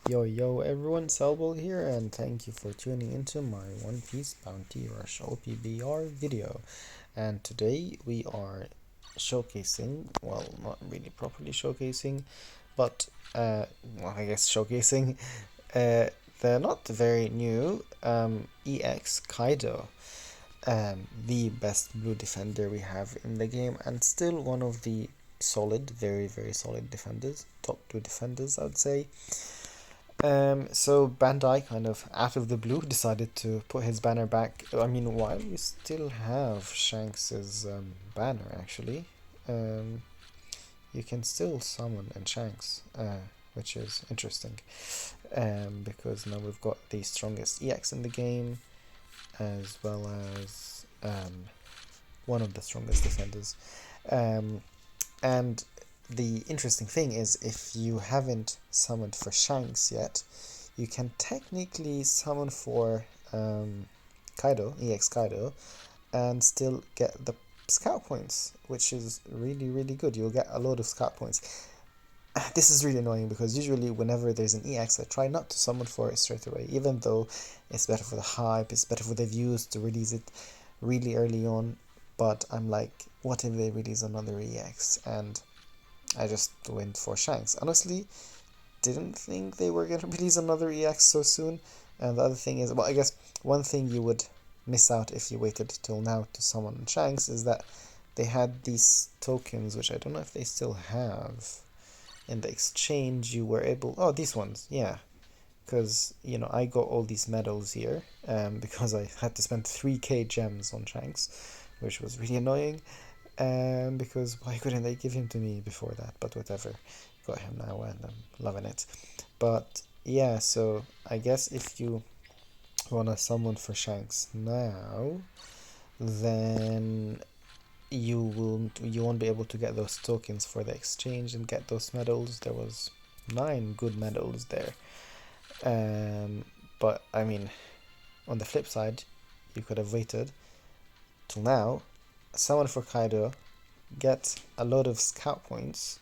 Yo everyone, Selbel here, and thank you for tuning into my One Piece Bounty Rush OPBR video. And today we are showcasing, well, not really properly showcasing, but I guess showcasing the not very new EX Kaido, the best blue defender we have in the game, and still one of the solid, very solid defenders, top two defenders, I'd say. So Bandai kind of out of the blue decided to put his banner back. I mean, while we still have Shanks's banner, actually, um, you can still summon in Shanks, which is interesting. Because now we've got the strongest EX in the game, as well as one of the strongest defenders. Um, and the interesting thing is, if you haven't summoned for Shanks yet, you can technically summon for Kaido, EX Kaido, and still get the scout points, which is really good. You'll get a load of scout points. This is really annoying because usually whenever there's an EX, I try not to summon for it straight away, even though it's better for the hype, it's better for the views to release it really early on. But I'm like, what if they release another EX? And I just went for Shanks. Honestly, didn't think they were gonna release another EX so soon. And the other thing is, well, I guess one thing you would miss out if you waited till now to summon Shanks is that they had these tokens, which I don't know if they still have. In the exchange, you were able. Oh, these ones, yeah. Because I got all these medals here, because I had to spend 3k gems on Shanks, which was really annoying. Because why couldn't they give him to me before that? But whatever, got him now and I'm loving it. But yeah, so I guess if you wanna summon for Shanks now, then you won't be able to get those tokens for the exchange and get those medals. There was 9 good medals there. But I mean, on the flip side, you could have waited till now, summon for Kaido, get a load of scout points,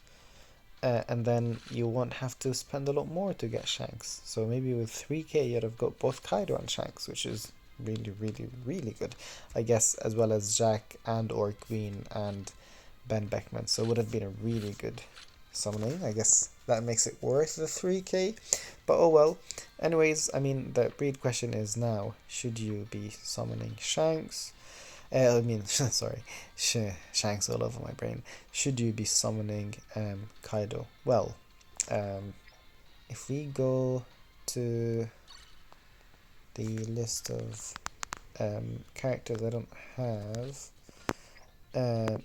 and then you won't have to spend a lot more to get Shanks. So maybe with 3k you'd have got both Kaido and Shanks, which is really good, I guess, as well as Jack and or Queen and Ben Beckman. So it would have been a really good summoning. I guess that makes it worth the 3k, but oh well. Anyways, I mean, the real question is now, should you be summoning Shanks? I mean, sorry, Shanks all over my brain. Should you be summoning Kaido? Well, if we go to the list of characters I don't have,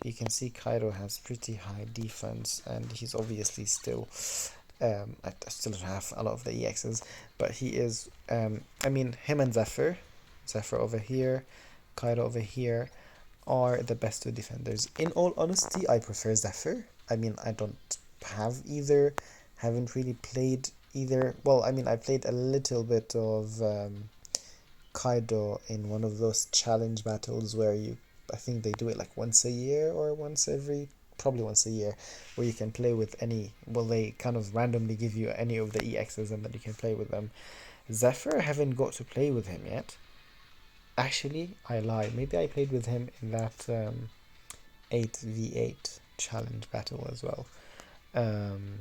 you can see Kaido has pretty high defense, and he's obviously still. I still don't have a lot of the EXs, but he is. I mean, him and Zephyr over here, Kaido over here, are the best two defenders. In all honesty, I prefer Zephyr. I mean, I don't have either. Haven't really played either. Well, I mean, I played a little bit of Kaido in one of those challenge battles where I think they do it like once a year or probably once a year, where you can play with any, well, they kind of randomly give you any of the EXs and then you can play with them. Zephyr, I haven't got to play with him yet. Actually, I lie. Maybe I played with him in that 8v8 challenge battle as well. Um,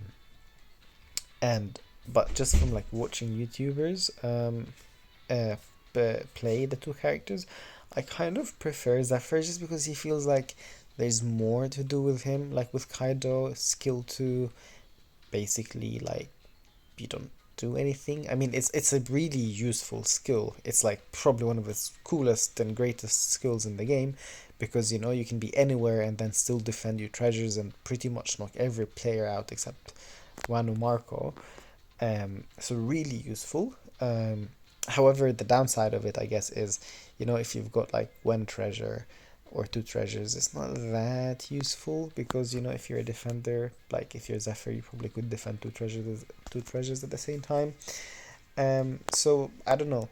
and but just from like watching YouTubers play the two characters, I kind of prefer Zephyr just because he feels like there's more to do with him. Like with Kaido, skill 2, basically like you don't do anything. I mean, it's a really useful skill. It's like probably one of the coolest and greatest skills in the game, because you can be anywhere and then still defend your treasures and pretty much knock every player out except Wano Marco. So really useful. However, the downside of it, I guess, is if you've got like one treasure or two treasures, it's not that useful, because if you're a defender, like if you're Zephyr, you probably could defend two treasures at the same time. So I don't know.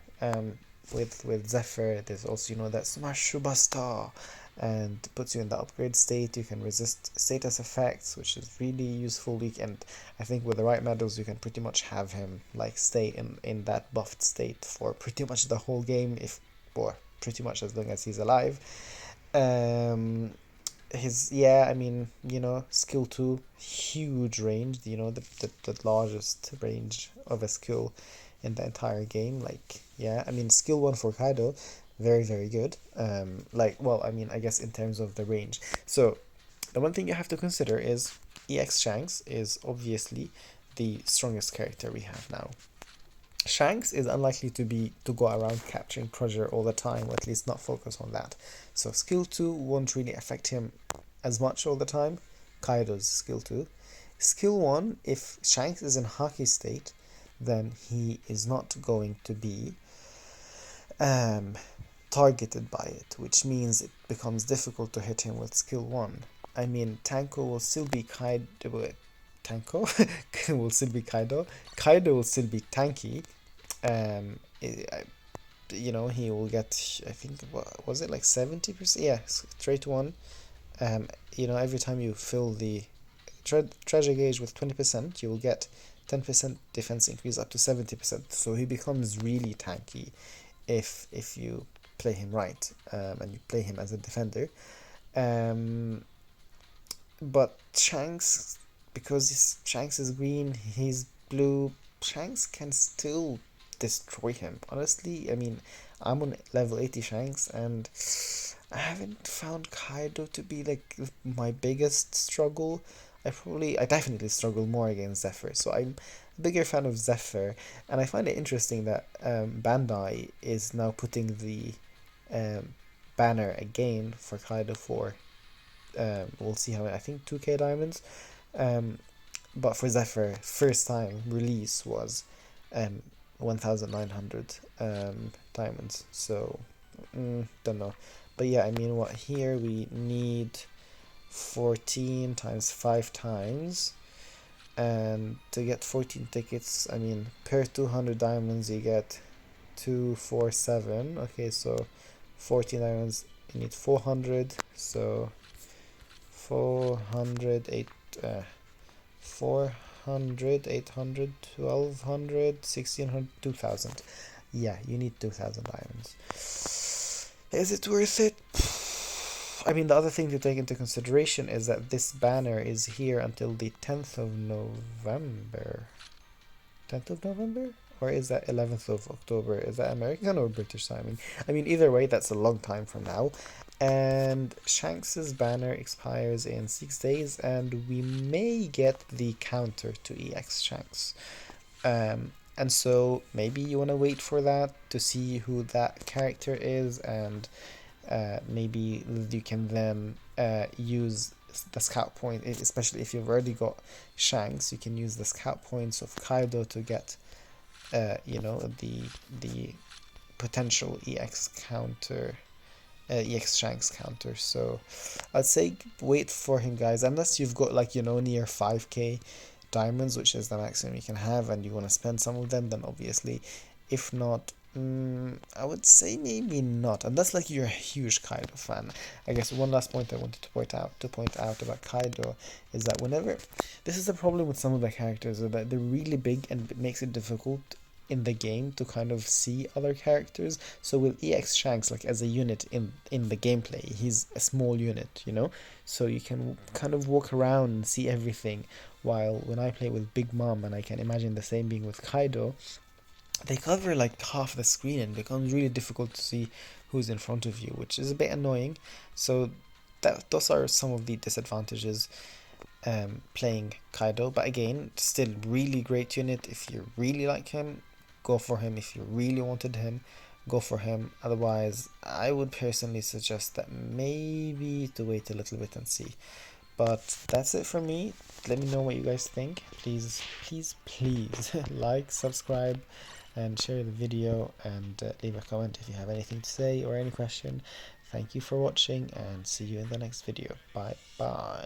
With Zephyr, there's also that Smash Subasta, and puts you in the upgrade state. You can resist status effects, which is really useful. And I think with the right medals, you can pretty much have him like stay in that buffed state for pretty much the whole game, if or pretty much as long as he's alive. Um, I mean, skill 2, huge range, the largest range of a skill in the entire game. Like, yeah, I mean, skill 1 for Kaido, very, very good. Like, well, I mean, I guess in terms of the range. So, the one thing you have to consider is EX Shanks is obviously the strongest character we have now. Shanks is unlikely to go around capturing treasure all the time, or at least not focus on that. So skill 2 won't really affect him as much all the time. Kaido's skill 2. Skill 1, if Shanks is in Haki state, then he is not going to be targeted by it, which means it becomes difficult to hit him with skill 1. I mean, Tanko will still be Kaido. Tanko will still be Kaido. Kaido will still be tanky. Um, he will get, I think, what was it, like 70%? Yeah, straight 1. Every time you fill the treasure gauge with 20%, you will get 10% defense increase up to 70%. So he becomes really tanky if you play him right, and you play him as a defender. But Shanks, because Shanks is green, he's blue, Shanks can still destroy him. Honestly, I mean, I'm on level 80 Shanks, and I haven't found Kaido to be like my biggest struggle. I definitely struggle more against Zephyr, so I'm a bigger fan of Zephyr, and I find it interesting that Bandai is now putting the banner again for Kaido for we'll see how I think 2k diamonds, but for Zephyr, first time release was 1900 diamonds, so don't know. But yeah, I mean, what here we need 14 times 5 times, and to get 14 tickets, I mean, per 200 diamonds you get 247. Okay, so 14 diamonds, you need 400, so 400, 400, 800, 1200, 1600, 2000. Yeah, you need 2000 diamonds. Is it worth it? I mean, the other thing to take into consideration is that this banner is here until the 10th of November. 10th of November? Or is that 11th of October? Is that American or British timing? I mean, either way, that's a long time from now. And Shanks's banner expires in 6 days, and we may get the counter to EX Shanks. And so maybe you want to wait for that to see who that character is, and maybe you can then use the scout point, especially if you've already got Shanks, you can use the scout points of Kaido to get the potential EX counter, EX Shanks counter. So I'd say wait for him, guys, unless you've got like near 5k diamonds, which is the maximum you can have, and you want to spend some of them, then obviously. If not, I would say maybe not, unless like you're a huge Kaido fan. I guess one last point I wanted to point out about Kaido is that whenever, this is the problem with some of the characters, is that they're really big and it makes it difficult in the game to kind of see other characters. So with EX Shanks, like as a unit in the gameplay, he's a small unit, so you can kind of walk around and see everything, while when I play with Big Mom, and I can imagine the same being with Kaido, they cover like half the screen and it becomes really difficult to see who's in front of you, which is a bit annoying. So those are some of the disadvantages playing Kaido. But again, still really great unit. If you really like him, go for him. If you really wanted him, go for him. Otherwise, I would personally suggest that maybe to wait a little bit and see. But that's it for me. Let me know what you guys think. Please like, subscribe, and share the video, and leave a comment if you have anything to say or any question. Thank you for watching, and see you in the next video. Bye bye.